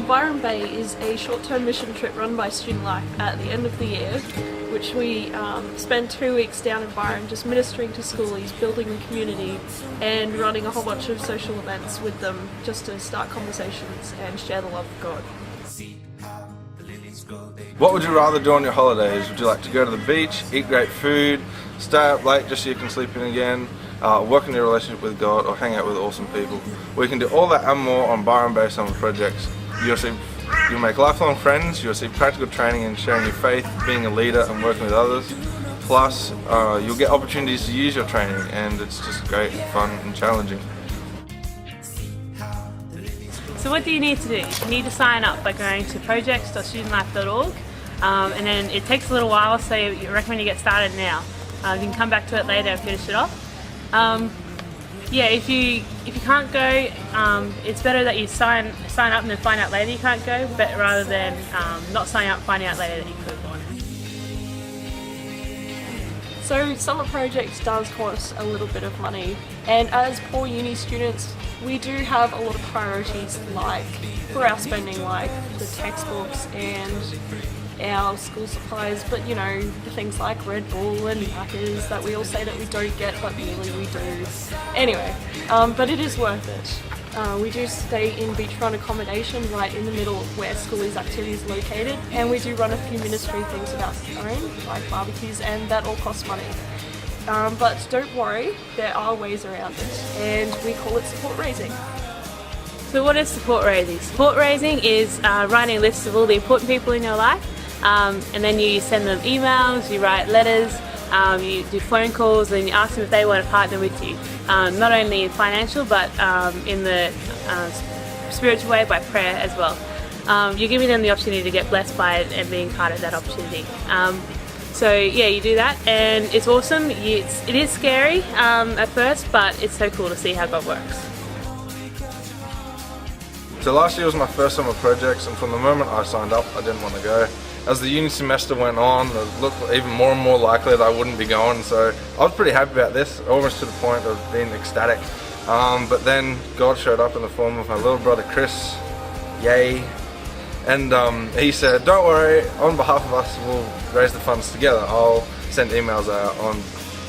Byron Bay is a short-term mission trip run by Student Life at the end of the year, which we spend 2 weeks down in Byron just ministering to schoolies, building the community and running a whole bunch of social events with them just to start conversations and share the love of God. What would you rather do on your holidays? Would you like to go to the beach, eat great food, stay up late just so you can sleep in again, work on your relationship with God, or hang out with awesome people? We can do all that and more on Byron Bay Summer Projects. You'll make lifelong friends, you'll receive practical training in sharing your faith, being a leader and working with others. Plus, you'll get opportunities to use your training, and it's just great, fun and challenging. So what do you need to do? You need to sign up by going to projects.studentlife.org, and then it takes a little while, so you recommend you get started now. You can come back to it later and finish it off. Yeah, if you can't go, it's better that you sign up and then find out later you can't go, but rather than not signing up and finding out later that you could. So Summer Projects does cost a little bit of money, and as poor uni students we do have a lot of priorities like for our spending, like the textbooks and our school supplies, but you know, the things like Red Bull and Macca's that we all say that we don't get but really we do. Anyway, but it is worth it. We do stay in beachfront accommodation right in the middle of where schoolies activities are located, and we do run a few ministry things of our own, like barbecues, and that all costs money. But don't worry, there are ways around it, and we call it support raising. So what is support raising? Support raising is writing lists of all the important people in your life, and then you send them emails, you write letters, you do phone calls, and you ask them if they want to partner with you, not only in financial but in the spiritual way by prayer as well. You're giving them the opportunity to get blessed by it and being part of that opportunity. So yeah, you do that, and it's awesome. It is scary at first, but it's so cool to see how God works. So last year was my first Summer Projects, and from the moment I signed up I didn't want to go. As the uni semester went on, it looked even more and more likely that I wouldn't be going, so I was pretty happy about this, almost to the point of being ecstatic. But then God showed up in the form of my little brother Chris, yay, and he said, don't worry, on behalf of us we'll raise the funds together. I'll send emails out on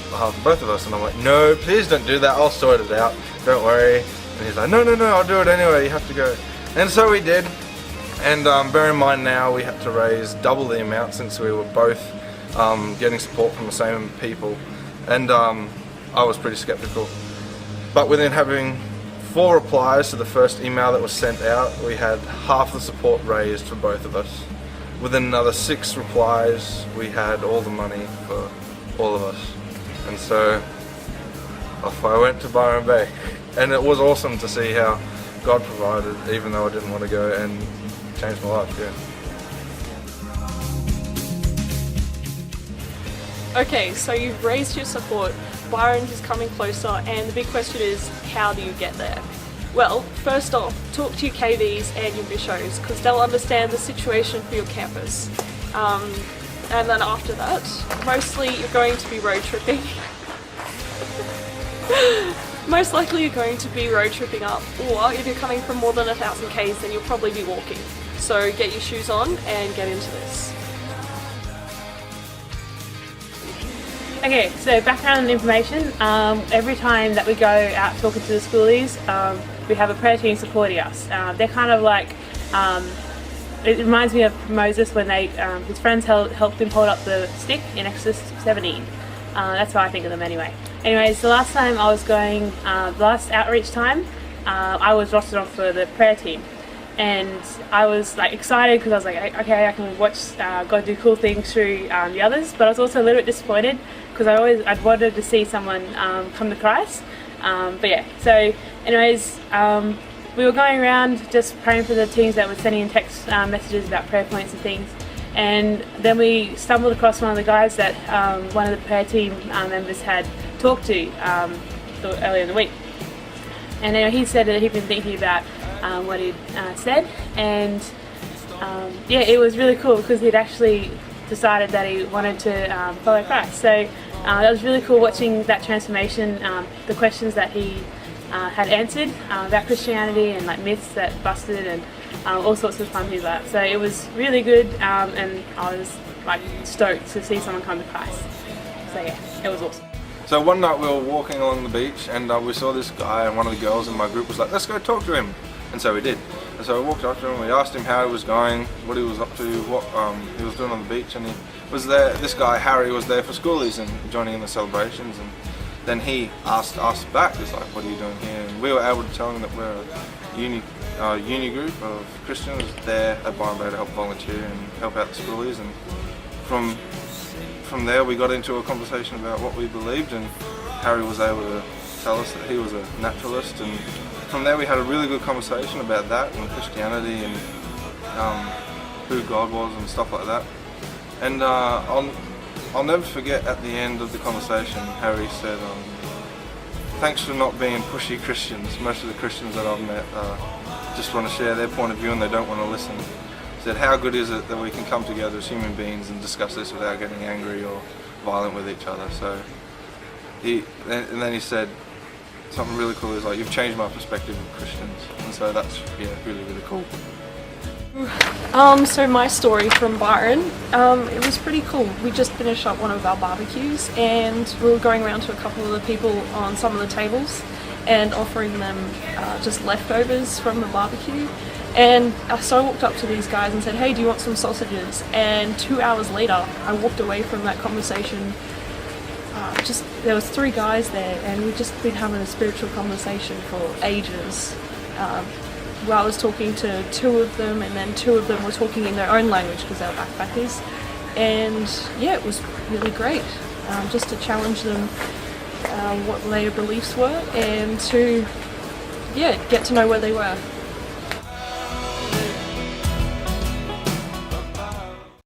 behalf of both of us. And I'm like, no, please don't do that, I'll sort it out, don't worry. And he's like, no, I'll do it anyway, you have to go. And so we did. And bear in mind now we had to raise double the amount since we were both getting support from the same people. And I was pretty skeptical. But within having 4 replies to the first email that was sent out, we had half the support raised for both of us. Within another 6 replies, we had all the money for all of us. And so off I went to Byron Bay. And it was awesome to see how God provided, even though I didn't want to go, and changed my life, yeah. Okay, so you've raised your support, Byron is coming closer, and the big question is, how do you get there? Well, first off, talk to your KVs and your Bishos, because they'll understand the situation for your campus. And then after that, mostly you're going to be road tripping. Most likely you're going to be road tripping up, or if you're coming from more than 1,000 Ks, then you'll probably be walking. So get your shoes on and get into this. Okay, so background information. Every time that we go out talking to the schoolies, we have a prayer team supporting us. They're kind of like, it reminds me of Moses when his friends helped him hold up the stick in Exodus 17. That's how I think of them anyway. Anyways, the last time I was going, the last outreach time, I was rostered on for the prayer team. And I was like excited because I was like, okay, I can watch God do cool things through the others, but I was also a little bit disappointed because I'd wanted to see someone come to Christ. But yeah, so anyways, we were going around just praying for the teams that were sending in text messages about prayer points and things. And then we stumbled across one of the guys that one of the prayer team members had talked to earlier in the week. And anyway, he said that he'd been thinking about what he'd said, and yeah, it was really cool because he'd actually decided that he wanted to follow Christ. So that was really cool watching that transformation, the questions that he had answered about Christianity and like myths that busted and all sorts of fun things like that. So it was really good, and I was like stoked to see someone come to Christ. So yeah, it was awesome. So one night we were walking along the beach and we saw this guy, and one of the girls in my group was like, let's go talk to him. And so we did. And so we walked up to him, we asked him how he was going, what he was up to, what he was doing on the beach, and he was there, this guy Harry was there for schoolies and joining in the celebrations, and then he asked us back, he's like, what are you doing here? And we were able to tell him that we're a uni group of Christians there at Byron Bay to help volunteer and help out the schoolies, and from there we got into a conversation about what we believed, and Harry was able to tell us that he was a naturalist, and from there we had a really good conversation about that and Christianity and who God was and stuff like that. And I'll never forget at the end of the conversation, Harry said, thanks for not being pushy Christians. Most of the Christians that I've met just want to share their point of view and they don't want to listen. He said, how good is it that we can come together as human beings and discuss this without getting angry or violent with each other. So and then he said something really cool, is like, you've changed my perspective of Christians. And so that's, yeah, really, really cool. So my story from Byron, it was pretty cool. We just finished up one of our barbecues and we were going around to a couple of the people on some of the tables and offering them just leftovers from the barbecue. And so I walked up to these guys and said, hey, do you want some sausages? And 2 hours later, I walked away from that conversation. There was 3 guys there and we'd just been having a spiritual conversation for ages. Where I was talking to 2 of them, and then 2 of them were talking in their own language because they were backpackers, and yeah, it was really great just to challenge them what their beliefs were and to get to know where they were.